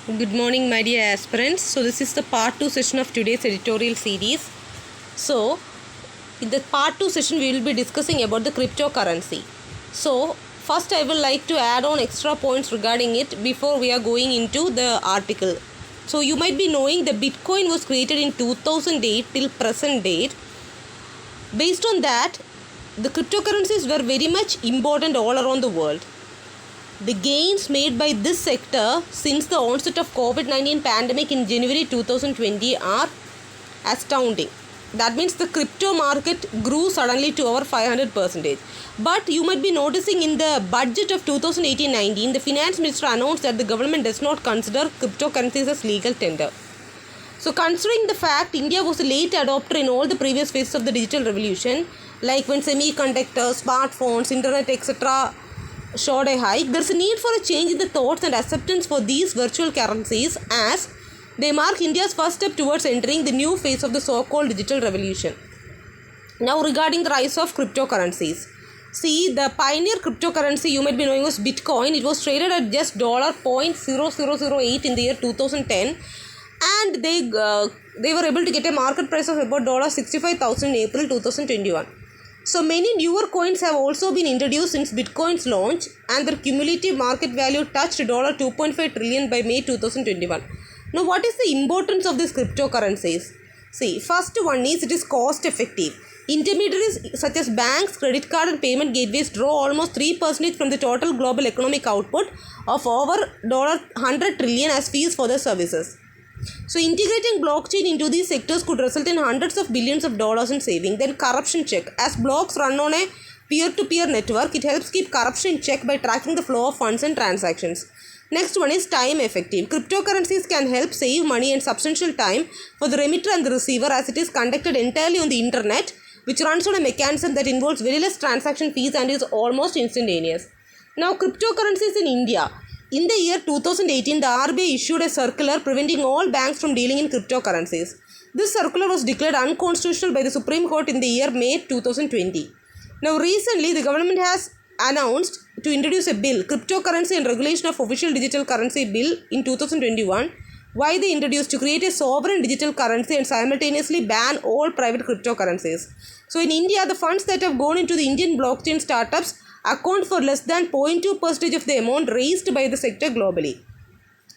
Good morning, my dear aspirants. So, this is the part 2 session of today's editorial series. So, in the part 2 session, we will be discussing about the cryptocurrency. So, first, I would like to add on extra points regarding it before we are going into the article. So, you might be knowing the Bitcoin was created in 2008 till present date. Based on that, the cryptocurrencies were very much important all around the world. The gains made by this sector since the onset of COVID-19 pandemic in January 2020 are astounding. That means the crypto market grew suddenly to over 500%. But you might be noticing in the budget of 2018-19, the finance minister announced that the government does not consider cryptocurrencies as legal tender. So considering the fact India was a late adopter in all the previous phases of the digital revolution, like when semiconductors, smartphones, internet, etc. showed a hike, there is a need for a change in the thoughts and acceptance for these virtual currencies as they mark India's first step towards entering the new phase of the so-called digital revolution. Now regarding the rise of cryptocurrencies. See, the pioneer cryptocurrency you might be knowing was Bitcoin. It was traded at just $0.0008 in the year 2010, and they were able to get a market price of about $65,000 in April 2021. So many newer coins have also been introduced since Bitcoin's launch, and their cumulative market value touched $2.5 trillion by May 2021. Now, what is the importance of these cryptocurrencies? See, first one is it is cost effective. Intermediaries such as banks, credit card and payment gateways draw almost 3% from the total global economic output of over $100 trillion as fees for their services. So integrating blockchain into these sectors could result in hundreds of billions of dollars in saving. Then corruption check. As blocks run on a peer-to-peer network, it helps keep corruption in check by tracking the flow of funds and transactions. Next one is time effective. Cryptocurrencies can help save money and substantial time for the remitter and the receiver as it is conducted entirely on the internet, which runs on a mechanism that involves very less transaction fees and is almost instantaneous. Now cryptocurrencies in India. In the year 2018, the RBI issued a circular preventing all banks from dealing in cryptocurrencies. This circular was declared unconstitutional by the Supreme Court in the year May 2020. Now recently, the government has announced to introduce a bill, Cryptocurrency and Regulation of Official Digital Currency Bill in 2021. Why they introduced? To create a sovereign digital currency and simultaneously ban all private cryptocurrencies. So in India, the funds that have gone into the Indian blockchain startups account for less than 0.2% of the amount raised by the sector globally.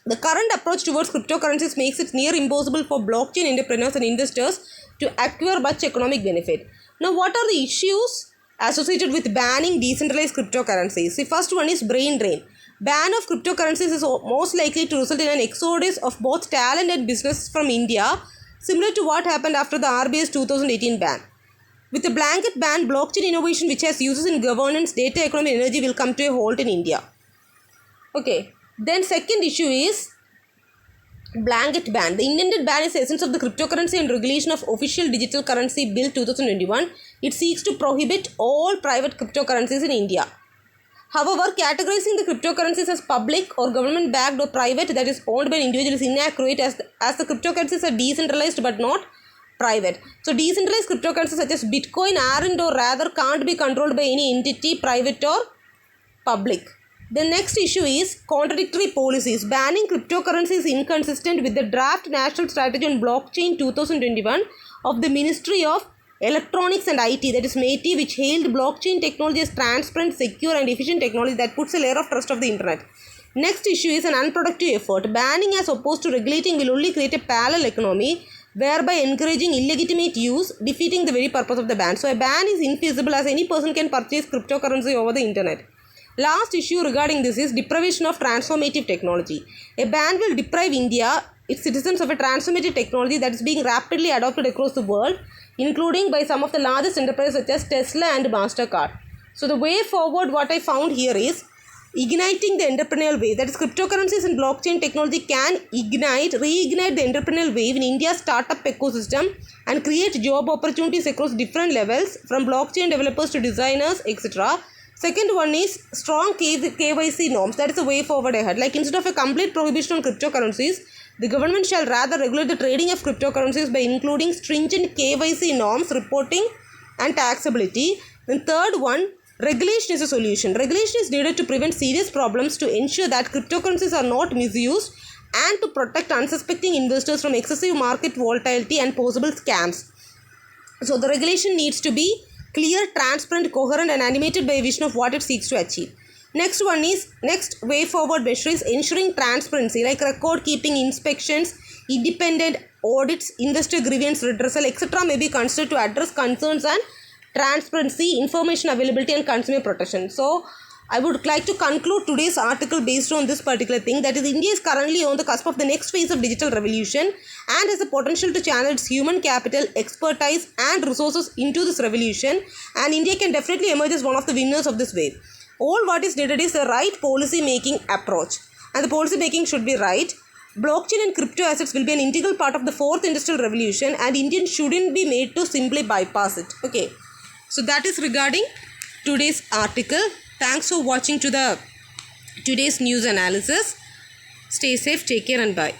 The current approach towards cryptocurrencies makes it near impossible for blockchain entrepreneurs and investors to acquire much economic benefit. Now, what are the issues associated with banning decentralized cryptocurrencies? The first one is brain drain. Ban of cryptocurrencies is most likely to result in an exodus of both talent and business from India, similar to what happened after the RBI's 2018 ban. With a blanket ban, blockchain innovation which has uses in governance, data economy and energy will come to a halt in India. Okay. Then second issue is blanket ban. The intended ban is the essence of the Cryptocurrency and Regulation of Official Digital Currency Bill 2021. It seeks to prohibit all private cryptocurrencies in India. However, categorizing the cryptocurrencies as public or government backed or private that is owned by an individual is inaccurate as the cryptocurrencies are decentralized but not private. So decentralized cryptocurrencies such as Bitcoin aren't or rather can't be controlled by any entity, private or public. The next issue is contradictory policies. Banning cryptocurrency is inconsistent with the draft National Strategy on Blockchain 2021 of the Ministry of Electronics and IT, that is METI, which hailed blockchain technology as transparent, secure and efficient technology that puts a layer of trust of the internet. Next issue is an unproductive effort. Banning as opposed to regulating will only create a parallel economy, whereby encouraging illegitimate use, defeating the very purpose of the ban. So a ban is infeasible as any person can purchase cryptocurrency over the internet. Last issue regarding this is deprivation of transformative technology. A ban will deprive India, its citizens, of a transformative technology that is being rapidly adopted across the world, including by some of the largest enterprises such as Tesla and MasterCard. So the way forward, what I found here is igniting the entrepreneurial wave. That is, cryptocurrencies and blockchain technology can reignite the entrepreneurial wave in India's startup ecosystem and create job opportunities across different levels, from blockchain developers to designers, etc. Second one is strong KYC norms. That is the way forward ahead. Like, instead of a complete prohibition on cryptocurrencies, the government shall rather regulate the trading of cryptocurrencies by including stringent KYC norms, reporting and taxability. Then third one, regulation is a solution. Regulation is needed to prevent serious problems to ensure that cryptocurrencies are not misused and to protect unsuspecting investors from excessive market volatility and possible scams. So the regulation needs to be clear, transparent, coherent and animated by a vision of what it seeks to achieve. Next way forward measure is ensuring transparency, like record keeping, inspections, independent audits, investor grievance redressal, etc. may be considered to address concerns and transparency, information availability and consumer protection. So I would like to conclude today's article based on this particular thing, that is, India is currently on the cusp of the next phase of digital revolution and has the potential to channel its human capital, expertise and resources into this revolution, and India can definitely emerge as one of the winners of this wave. All what is needed is the right policy making approach, and the policy making should be right. Blockchain and crypto assets will be an integral part of the fourth industrial revolution, and Indians shouldn't be made to simply bypass it. Okay, so that is regarding today's article. Thanks for watching to the today's news analysis. Stay safe, take care and bye.